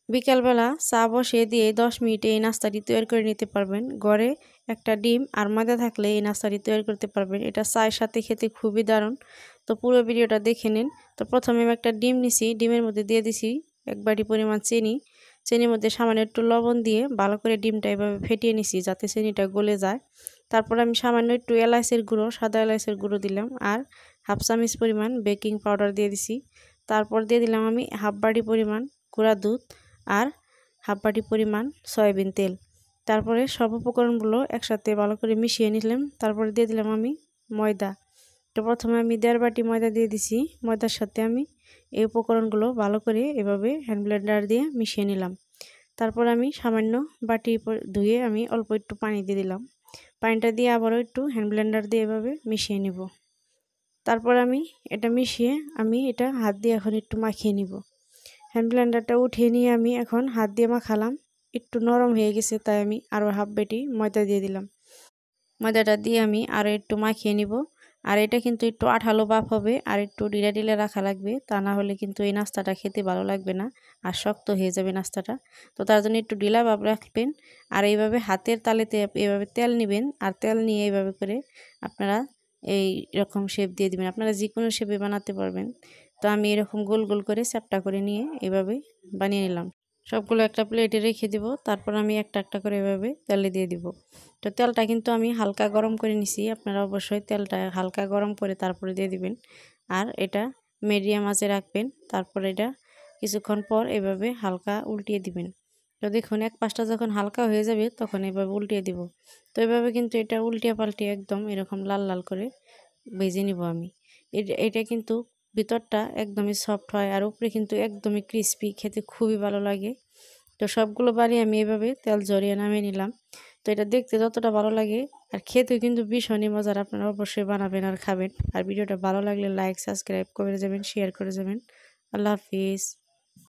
বিকালবেলা চা বসিয়ে দিয়ে 10 মিনিটে এই নাস্তাটি তৈরি করে নিতে পারবেন। ঘরে একটা ডিম আর ময়দা থাকলে এই নাস্তাটি তৈরি করতে পারবেন। এটা চায়ের সাথে খেতে খুবই দারুণ। তো পুরো ভিডিওটা দেখে নিন। তো প্রথমে আমি একটা ডিম নিছি, ডিমের মধ্যে দিয়ে দিছি 1 বাটি পরিমাণ চিনি। চিনির মধ্যে সামান্য একটু লবণ দিয়ে ভালো করে ডিমটা এভাবে ফেটিয়ে নিছি যাতে চিনিটা গলে যায়। তারপর আমি সামান্য একটু এলাচের গুঁড়ো, সাদা এলাচের গুঁড়ো দিলাম আর হাফ চামচ পরিমাণ বেকিং পাউডার দিয়ে দিছি। তারপর দিয়ে দিলাম আমি হাফ বাটি পরিমাণ গুঁড়া দুধ আর হাফ বাটি পরিমাণ সয়াবিন তেল। তারপরে সব উপকরণগুলো একসাথে ভালো করে মিশিয়ে নিলাম। তারপরে দিয়ে দিলাম আমি ময়দা। তো প্রথমে আমি 1.5 বাটি ময়দা দিয়ে দিছি। ময়দার সাথে আমি এই উপকরণগুলো ভালো করে এভাবে হ্যান্ড ব্লেন্ডার দিয়ে মিশিয়ে নিলাম। তারপর আমি সামান্য বাটি ধুয়ে আমি অল্প একটু পানি দিয়ে দিলাম। পানিটা দিয়ে আবারও একটু হ্যান্ড ব্লেন্ডার দিয়ে এভাবে মিশিয়ে নিব। তারপর আমি এটা মিশিয়ে আমি এটা হাত দিয়ে এখন একটু মাখিয়ে নিব। হ্যান্ড ব্লেন্ডারটা উঠিয়ে নিয়ে আমি এখন হাত দিয়ে মাখালাম। একটু নরম হয়ে গেছে তাই আমি আরও হাফ বাটি ময়দা দিয়ে দিলাম। ময়দাটা দিয়ে আমি আরও একটু মাখিয়ে নিব। আর এটা কিন্তু একটু আঠালো ভাব হবে আর একটু ঢিলা ঢিলা রাখা লাগবে, তা না হলে কিন্তু এই নাস্তাটা খেতে ভালো লাগবে না আর শক্ত হয়ে যাবে নাস্তাটা। তো তার জন্য একটু ঢিলা ভাব রাখবেন। আর এইভাবে হাতের তালেতে এইভাবে তেল নেবেন আর তেল নিয়ে এইভাবে করে আপনারা এই রকম শেপ দিয়ে দিবেন। আপনারা যে কোনো শেপে বানাতে পারবেন। তো আমি এরকম গোল গোল করে চ্যাপ্টা করে নিয়ে এভাবে বানিয়ে নিলাম। সবগুলো একটা প্লেটে রেখে দিব। তারপর আমি একটা একটা করে এভাবে তেলে দিয়ে দিব। তো তেলটা কিন্তু আমি হালকা গরম করে নিছি। আপনারা অবশ্যই তেলটা হালকা গরম করে তারপরে দিয়ে দিবেন। আর এটা মিডিয়াম আঁচে রাখবেন। তারপর এটা কিছুক্ষণ পর এভাবে হালকা উল্টিয়ে দিবেন। তো দেখুন এক পাশটা যখন হালকা হয়ে যাবে তখন এভাবে উল্টিয়ে দিব। তো এভাবে কিন্তু এটা উল্টিয়ে পাল্টিয়ে একদম এরকম লাল লাল করে ভেজে নিব আমি। এটা কিন্তু ভিতরটা একদমই সফট হয় আর উপরে কিন্তু একদমই ক্রিস্পি, খেতে খুবই ভালো লাগে। তো সবগুলো বানিয়ে আমি এভাবে তেল ঝরিয়ে নামিয়ে নিলাম। তো এটা দেখতে যতটা ভালো লাগে আর খেতেও কিন্তু ভীষণই মজার। আপনারা অবশ্যই বানাবেন আর খাবেন। আর ভিডিওটা ভালো লাগলে লাইক, সাবস্ক্রাইব করে যাবেন, শেয়ার করে যাবেন। আল্লাহ হাফিজ।